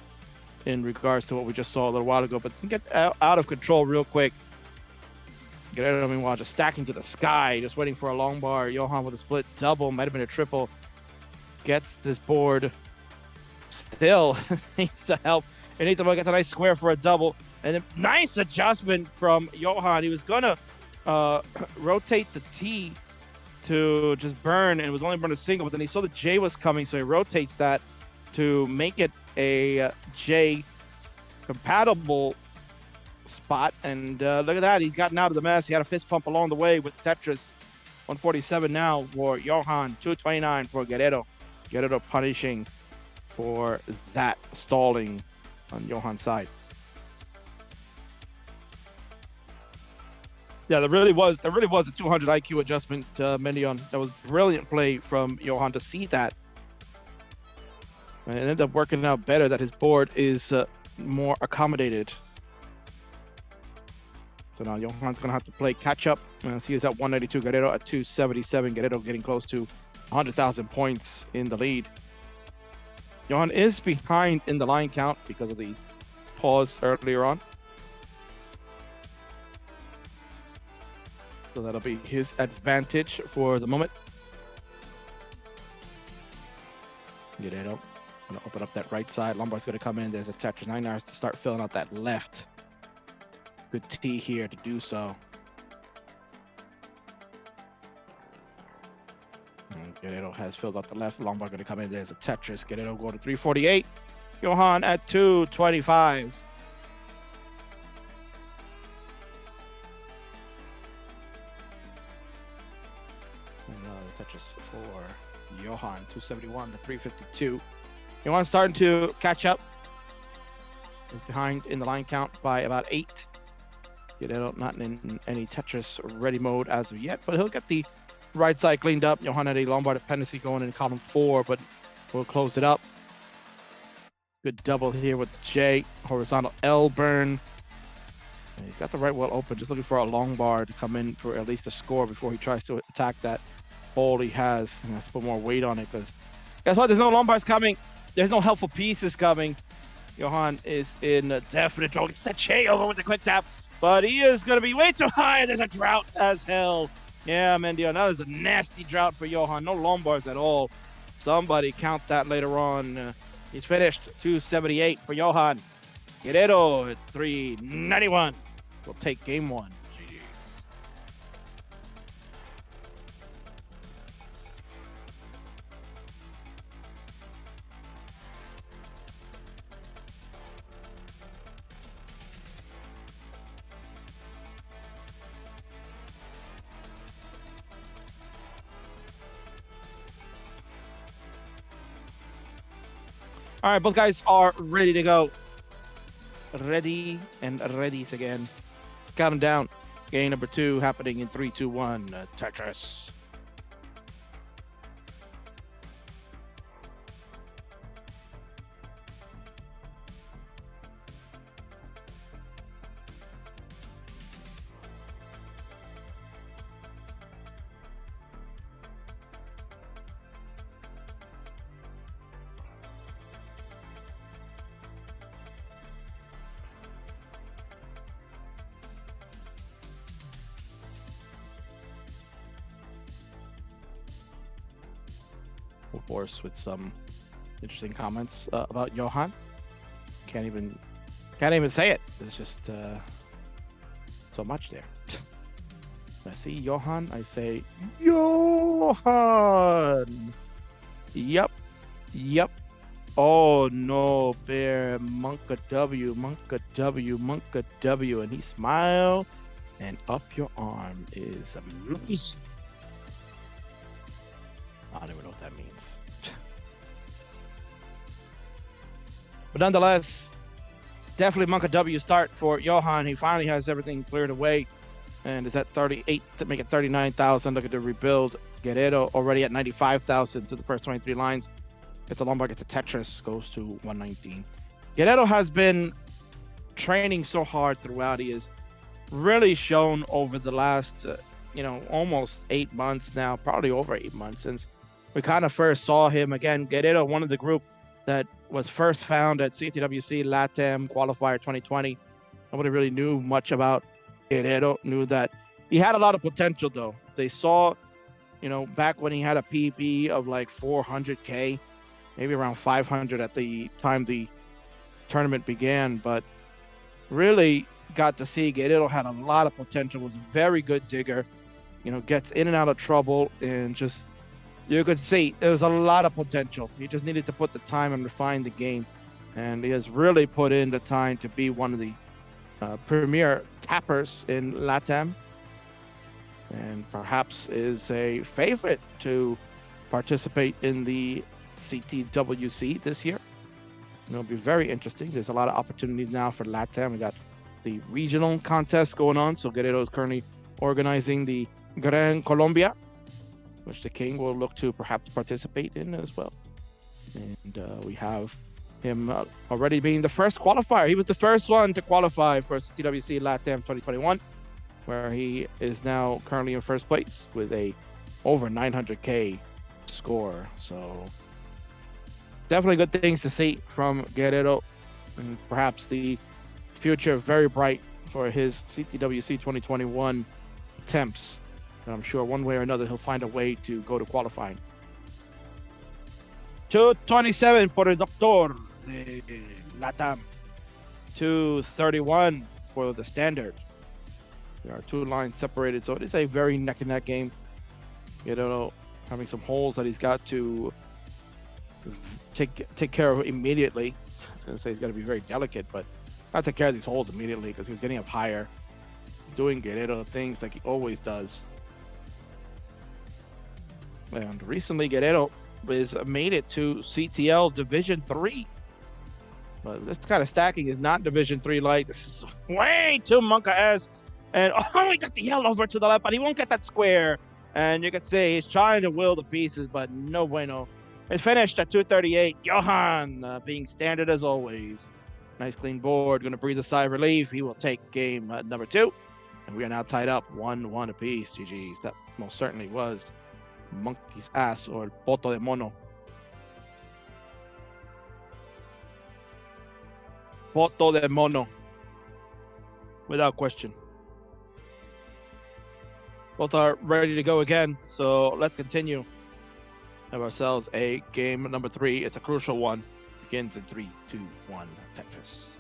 S1: in regards to what we just saw a little while ago, but get out of control real quick. Guerrero, meanwhile, just stacking to the sky, just waiting for a long bar. Johan with a split double, might have been a triple. Gets this board. Still needs to help. He needs to get a nice square for a double. And a nice adjustment from Johan. He was going to rotate the T to just burn, and it was only burn a single, but then he saw the J was coming, so he rotates that to make it a J compatible spot. And look at that. He's gotten out of the mess. He had a fist pump along the way with Tetris. 147 now for Johan. 229 for Guerrero. Guerrero punishing for that stalling on Johan's side. Yeah, there really was a 200 IQ adjustment, Mendion. That was brilliant play from Johan to see that. And it ended up working out better that his board is more accommodated. So now Johan's going to have to play catch up. He is at 192, Guerrero at 277. Guerrero getting close to 100,000 points in the lead. Johan is behind in the line count because of the pause earlier on. So that'll be his advantage for the moment. Guerrero going to open up that right side. Lombard's going to come in. There's a Tetris 9 hours to start filling out that left. Good T here to do so. And Guerrero has filled out the left. Lombard going to come in. There's a Tetris. Guerrero go to 348. Johan at 225. Tetris for Johan, 271 to 352. Johan starting to catch up. He's behind in the line count by about 8. Guerrero not in any Tetris ready mode as of yet, but he'll get the right side cleaned up. Johan had a Lombard dependency going in column 4, but we'll close it up. Good double here with J. Horizontal L burn. And he's got the right well open, just looking for a long bar to come in for at least a score before he tries to attack that hole he has. He has to put more weight on it because guess what? There's no Lombards coming. There's no helpful pieces coming. Johan is in a definite trouble. Gets that J over with the quick tap, but he is going to be way too high. There's a drought as hell. Yeah, Mendion, that is a nasty drought for Johan. No Lombards at all. Somebody count that later on. He's finished 278 for Johan. Guerrero at 391. We'll take game 1. All right, both guys are ready to go. Ready and readies again. Count them down. Game number 2 happening in 3, 2, 1. Tetris. of course, with some interesting comments about Johan. Can't even say it. There's just so much there. I see Johan, I say Johan. Yep. Oh no, Bear, Monka W, and he smiled, and up your arm is amazing. I don't even know what that means. But nonetheless, definitely Monka W start for Johan. He finally has everything cleared away and is at 38 to make it 39,000. Looking to rebuild. Guerrero already at 95,000 to the first 23 lines. Gets a Lombard, gets a Tetris, goes to 119. Guerrero has been training so hard throughout. He has really shown over the last, almost 8 months now, probably over 8 months since we kind of first saw him. Again, Guerrero, one of the group that was first found at CTWC LATAM Qualifier 2020. Nobody really knew much about Guerrero, knew that he had a lot of potential though. They saw, back when he had a PB of like 400K, maybe around 500 at the time the tournament began, but really got to see Guerrero had a lot of potential, was a very good digger, gets in and out of trouble, and just, you could see there was a lot of potential. He just needed to put the time and refine the game, and he has really put in the time to be one of the premier tappers in LATAM, and perhaps is a favorite to participate in the CTWC this year. It'll be very interesting. There's a lot of opportunities now for LATAM. We got the regional contest going on. So Guerrero is currently organizing the Gran Colombia, which the King will look to perhaps participate in as well. And we have him already being the first qualifier. He was the first one to qualify for CTWC LATAM 2021, where he is now currently in first place with a over 900K score. So definitely good things to see from Guerrero, and perhaps the future very bright for his CTWC 2021 attempts. And I'm sure one way or another he'll find a way to go to qualifying. 227 for the Doctor de LATAM. 231 for the Standard. There are 2 lines separated, so it is a very neck and neck game. Guerrero having some holes that he's got to take care of immediately. I was going to say he's got to be very delicate, but not take care of these holes immediately because he was getting up higher, doing Guerrero things like he always does. And recently Guerrero has made it to CTL Division 3. But this kind of stacking is not Division 3 like. This is way too Monka-esque. And he got the yellow over to the left, but he won't get that square. And you can see he's trying to will the pieces, but no bueno. It's finished at 238. Johan being standard as always. Nice clean board. Going to breathe a sigh of relief. He will take game number 2. And we are now tied up 1-1 apiece. GG's. That most certainly was monkey's ass, or poto de mono. Poto de mono. Without question. Both are ready to go again. So let's continue. Have ourselves a game number 3. It's a crucial one. Begins in 3, 2, 1. Tetris.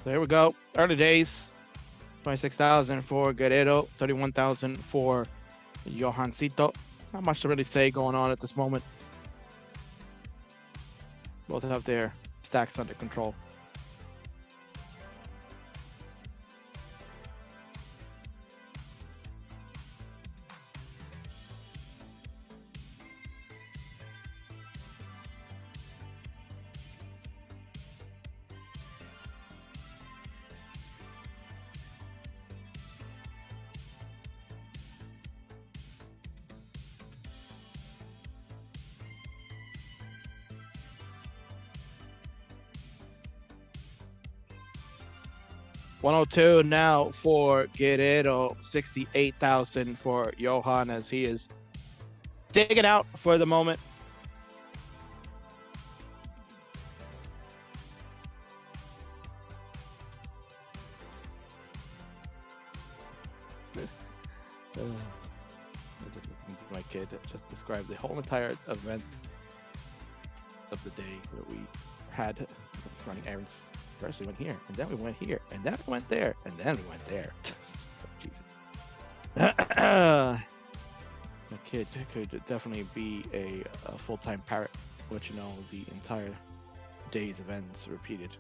S1: There we go. Early days. 26,000 for Guerrero. 31,000 for Johancito. Not much to really say going on at this moment. Both have their stacks under control. 102 now for Guerrero, 68,000 for Johan as he is digging out for the moment. My kid just described the whole entire event of the day that we had running errands. First we went here, and then we went here, and then we went there, and then we went there. Jesus. My kid could definitely be a full-time parrot, but you know, the entire day's events repeated.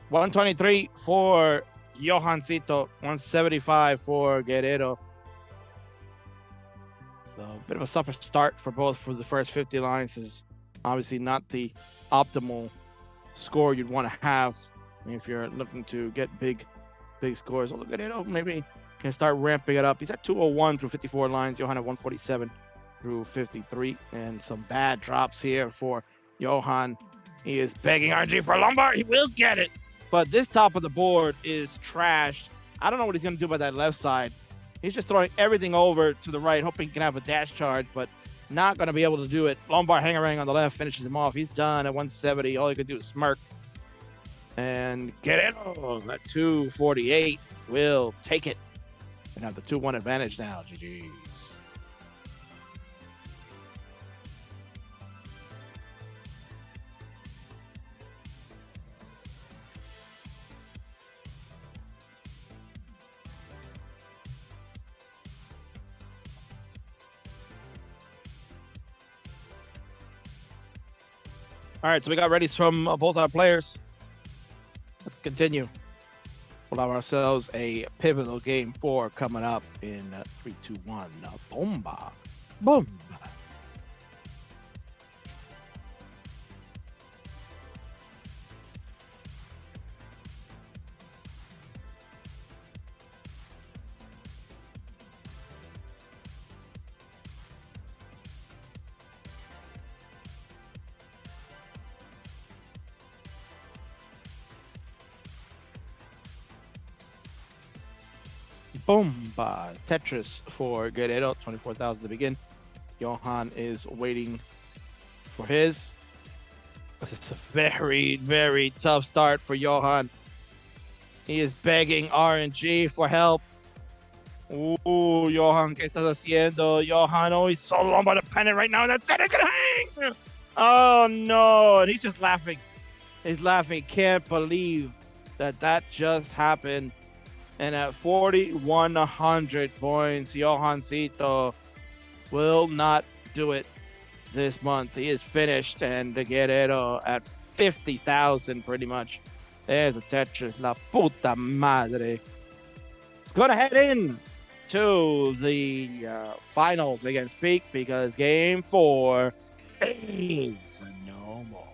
S1: 123 for Johancito, 175 for Guerrero. So a bit of a suffer start for both for the first 50 lines is obviously not the optimal score you'd want to have if you're looking to get big scores. Although Guerrero maybe can start ramping it up. He's at 201 through 54 lines. Johan at 147 through 53. And some bad drops here for Johan. He is begging RG for Lombard. He will get it. But this top of the board is trashed. I don't know what he's going to do by that left side. He's just throwing everything over to the right, hoping he can have a dash charge, but not going to be able to do it. Lombard hang-a-rang on the left finishes him off. He's done at 170. All he could do is smirk. And Guerrero at 248 will take it and have the 2-1 advantage now. GG's. All right, so we got readies from both our players. Let's continue. We'll have ourselves a pivotal game 4 coming up in 3, 2, 1. Bomba. Bomba. Bomba. Tetris for Guerrero, 24,000 to begin. Johan is waiting for his. This is a very, very tough start for Johan. He is begging RNG for help. Ooh, Johan, ¿qué estás haciendo? Johan, oh, he's so long by the pennant right now, and that's it, it's gonna hang! Oh, no, and he's just laughing. He's laughing. He can't believe that just happened. And at 4,100 points, Johancito will not do it this month. He is finished, and the Guerrero at 50,000 pretty much. There's a Tetris, la puta madre. It's going to head in to the finals against Peak because game 4 is no more.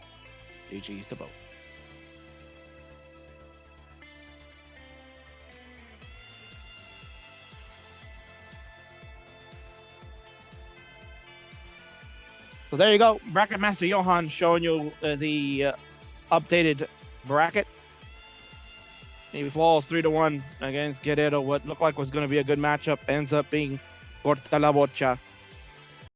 S1: GG's to both. So there you go. Bracket Master Johan showing you the updated bracket. He falls 3-1 against Guerrero. What looked like was going to be a good matchup ends up being Corta la Bocha.